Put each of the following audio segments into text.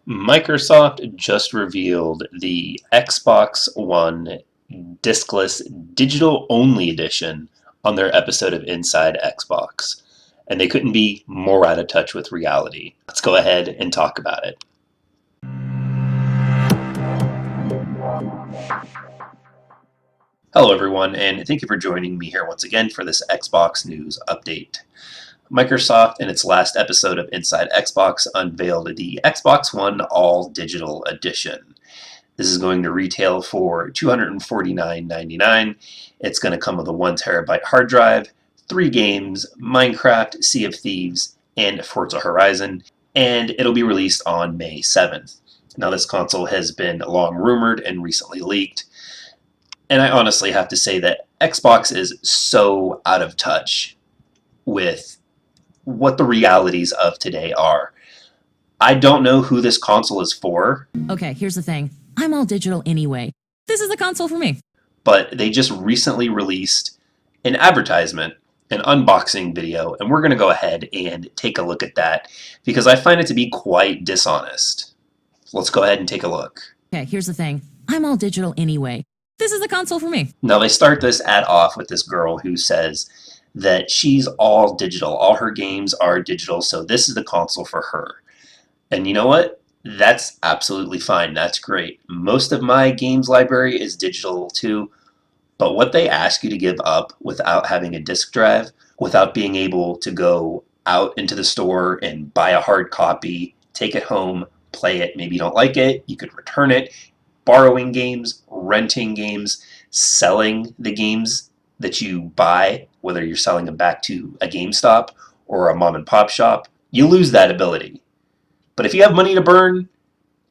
Microsoft just revealed the Xbox One discless digital only edition on their episode of Inside Xbox, and they couldn't be more out of touch with reality. Let's go ahead and talk about it. Hello everyone, and thank you for joining me here once again for this Xbox news update. Microsoft, in its last episode of Inside Xbox, unveiled the Xbox One All Digital Edition. This is going to retail for $249.99. It's going to come with a 1 terabyte hard drive, 3 games, Minecraft, Sea of Thieves, and Forza Horizon, and it'll be released on May 7th. Now, this console has been long rumored and recently leaked, and I honestly have to say that Xbox is so out of touch with what the realities of today are. I don't know who this console is for. Okay, here's the thing. I'm all digital anyway. This is the console for me. But they just recently released an advertisement, an unboxing video, and we're going to go ahead and take a look at that because I find it to be quite dishonest. Let's go ahead and take a look. Okay, here's the thing. I'm all digital anyway. This is the console for me. Now they start this ad off with this girl who says that she's all digital. All her games are digital, so this is the console for her. And you know what? That's absolutely fine. That's great. Most of my games library is digital too, but what they ask you to give up without having a disk drive, without being able to go out into the store and buy a hard copy, take it home, play it, maybe you don't like it, you could return it, borrowing games, renting games, selling the games that you buy, whether you're selling them back to a GameStop or a mom and pop shop, you lose that ability. But if you have money to burn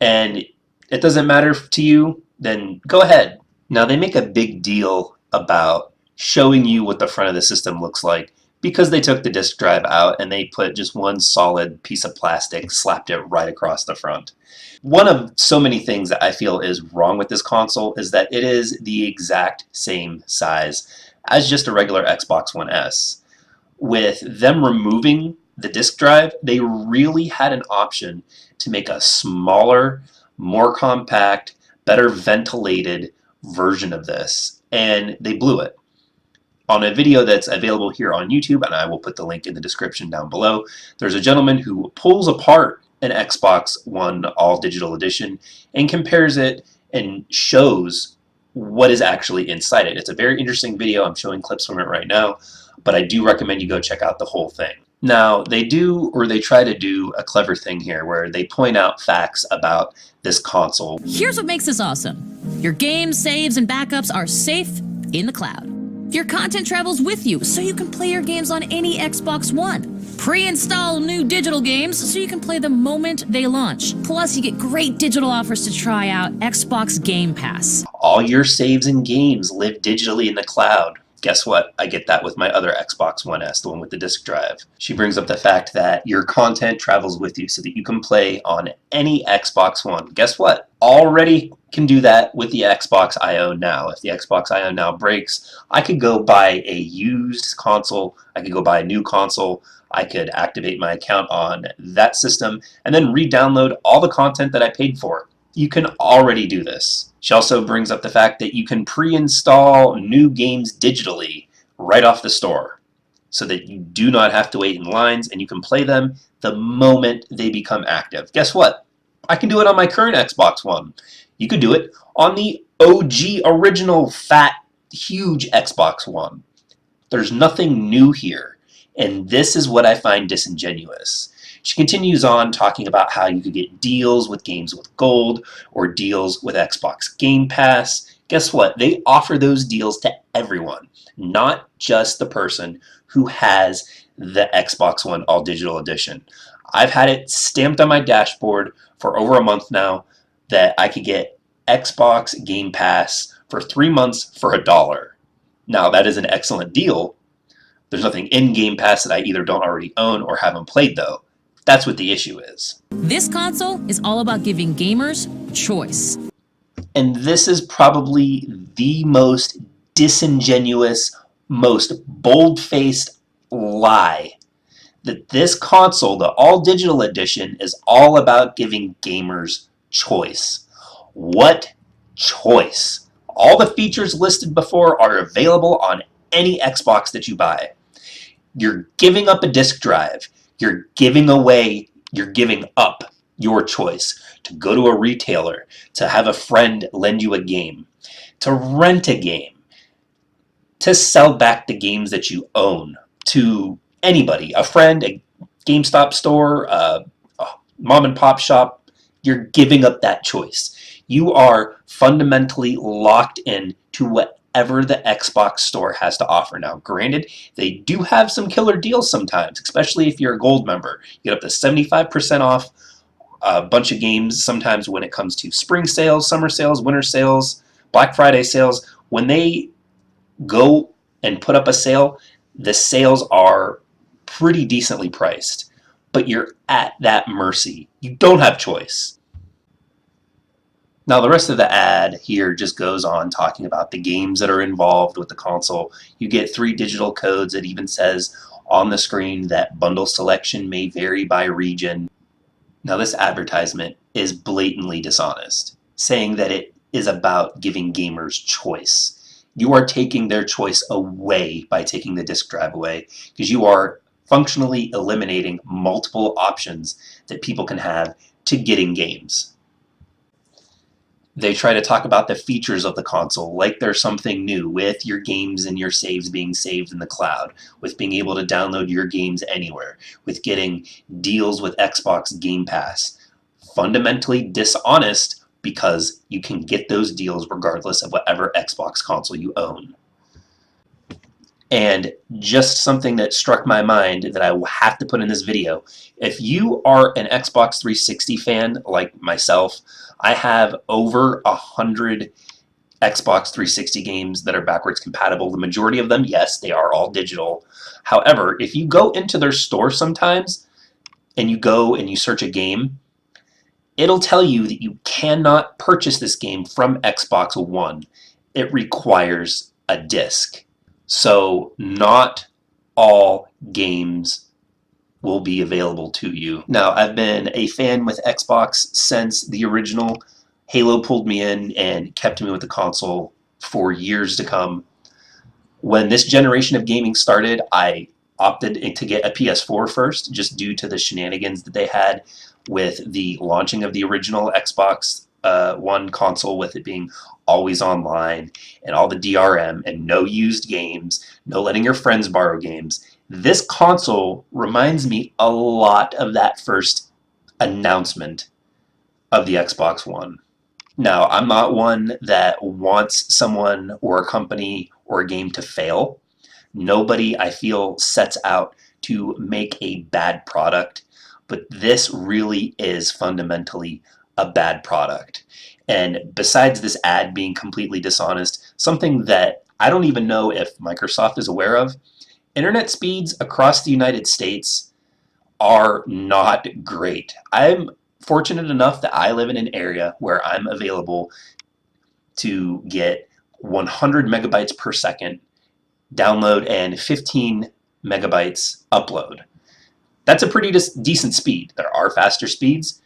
and it doesn't matter to you, then go ahead. Now they make a big deal about showing you what the front of the system looks like because they took the disk drive out and they put just one solid piece of plastic, slapped it right across the front. One of so many things that I feel is wrong with this console is that it is the exact same size as just a regular Xbox One S. With them removing the disk drive, they really had an option to make a smaller, more compact, better ventilated version of this, and they blew it. On a video that's available here on YouTube, and I will put the link in the description down below, there's a gentleman who pulls apart an Xbox One All Digital Edition and compares it and shows what is actually inside it. It's a very interesting video. I'm showing clips from it right now, but I do recommend you go check out the whole thing. Now, they try to do a clever thing here where they point out facts about this console. Here's what makes this awesome. Your games, saves, and backups are safe in the cloud. Your content travels with you, so you can play your games on any Xbox One. Pre-install new digital games so you can play the moment they launch. Plus, you get great digital offers to try out Xbox Game Pass. All your saves and games live digitally in the cloud. Guess what? I get that with my other Xbox One S, the one with the disk drive. She brings up the fact that your content travels with you so that you can play on any Xbox One. Guess what? Already can do that with the Xbox I own now. If the Xbox I own now breaks, I could go buy a used console. I could go buy a new console. I could activate my account on that system and then re-download all the content that I paid for. You can already do this. She also brings up the fact that you can pre-install new games digitally right off the store so that you do not have to wait in lines and you can play them the moment they become active. Guess what? I can do it on my current Xbox One. You could do it on the OG original fat huge Xbox One. There's nothing new here, and this is what I find disingenuous. She continues on talking about how you could get deals with games with gold or deals with Xbox Game Pass. Guess what? They offer those deals to everyone, not just the person who has the Xbox One All Digital Edition. I've had it stamped on my dashboard for over a month now that I could get Xbox Game Pass for 3 months for $1. Now, that is an excellent deal. There's nothing in Game Pass that I either don't already own or haven't played, though. That's what the issue is. This console is all about giving gamers choice. And this is probably the most disingenuous, most bold-faced lie that this console, the all digital edition, is all about giving gamers choice. What choice? All the features listed before are available on any Xbox that you buy. You're giving up a disk drive. You're giving up your choice to go to a retailer, to have a friend lend you a game, to rent a game, to sell back the games that you own to anybody, a friend, a GameStop store, a mom and pop shop. You're giving up that choice. You are fundamentally locked in to whatever the Xbox store has to offer. Now, granted, they do have some killer deals sometimes, especially if you're a gold member. You get up to 75% off a bunch of games sometimes when it comes to spring sales, summer sales, winter sales, Black Friday sales. When they go and put up a sale, the sales are pretty decently priced, but you're at that mercy. You don't have choice. Now, the rest of the ad here just goes on talking about the games that are involved with the console. You get 3 digital codes. It even says on the screen that bundle selection may vary by region. Now, this advertisement is blatantly dishonest, saying that it is about giving gamers choice. You are taking their choice away by taking the disk drive away, because you are functionally eliminating multiple options that people can have to getting games. They try to talk about the features of the console like there's something new, with your games and your saves being saved in the cloud, with being able to download your games anywhere, with getting deals with Xbox Game Pass. Fundamentally dishonest, because you can get those deals regardless of whatever Xbox console you own. And just something that struck my mind that I will have to put in this video. If you are an Xbox 360 fan like myself, I have over 100 Xbox 360 games that are backwards compatible. The majority of them, yes, they are all digital. However, if you go into their store sometimes and you go and you search a game, it'll tell you that you cannot purchase this game from Xbox One. It requires a disc. So not all games will be available to you. Now, I've been a fan with Xbox since the original. Halo pulled me in and kept me with the console for years to come. When this generation of gaming started, I opted to get a PS4 first, just due to the shenanigans that they had with the launching of the original Xbox One console, with it being always online and all the DRM and no used games, no letting your friends borrow games. This console reminds me a lot of that first announcement of the Xbox One. Now, I'm not one that wants someone or a company or a game to fail. Nobody, I feel, sets out to make a bad product, but this really is fundamentally a bad product. And besides this ad being completely dishonest, something that I don't even know if Microsoft is aware of, internet speeds across the United States are not great. I'm fortunate enough that I live in an area where I'm available to get 100 megabytes per second download and 15 megabytes upload. That's a pretty decent speed. There are faster speeds,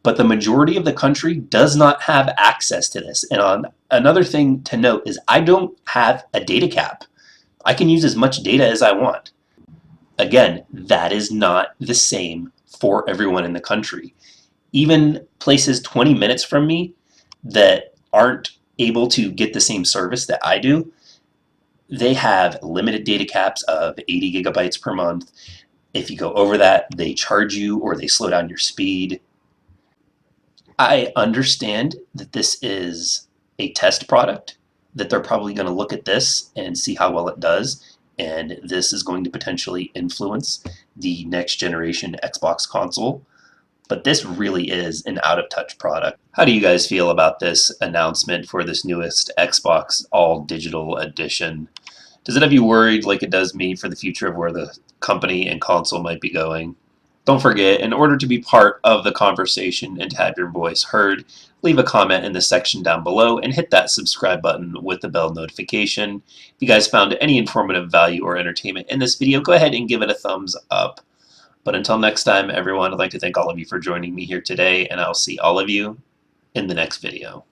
but the majority of the country does not have access to this. And another thing to note is I don't have a data cap. I can use as much data as I want. Again, that is not the same for everyone in the country. Even places 20 minutes from me that aren't able to get the same service that I do, they have limited data caps of 80 gigabytes per month. If you go over that, they charge you or they slow down your speed. I understand that this is a test product, that they're probably going to look at this and see how well it does, and this is going to potentially influence the next generation Xbox console. But this really is an out-of-touch product. How do you guys feel about this announcement for this newest Xbox all-digital edition? Does it have you worried like it does me for the future of where the company and console might be going? Don't forget, in order to be part of the conversation and to have your voice heard, leave a comment in the section down below and hit that subscribe button with the bell notification. If you guys found any informative value or entertainment in this video, go ahead and give it a thumbs up. But until next time, everyone, I'd like to thank all of you for joining me here today, and I'll see all of you in the next video.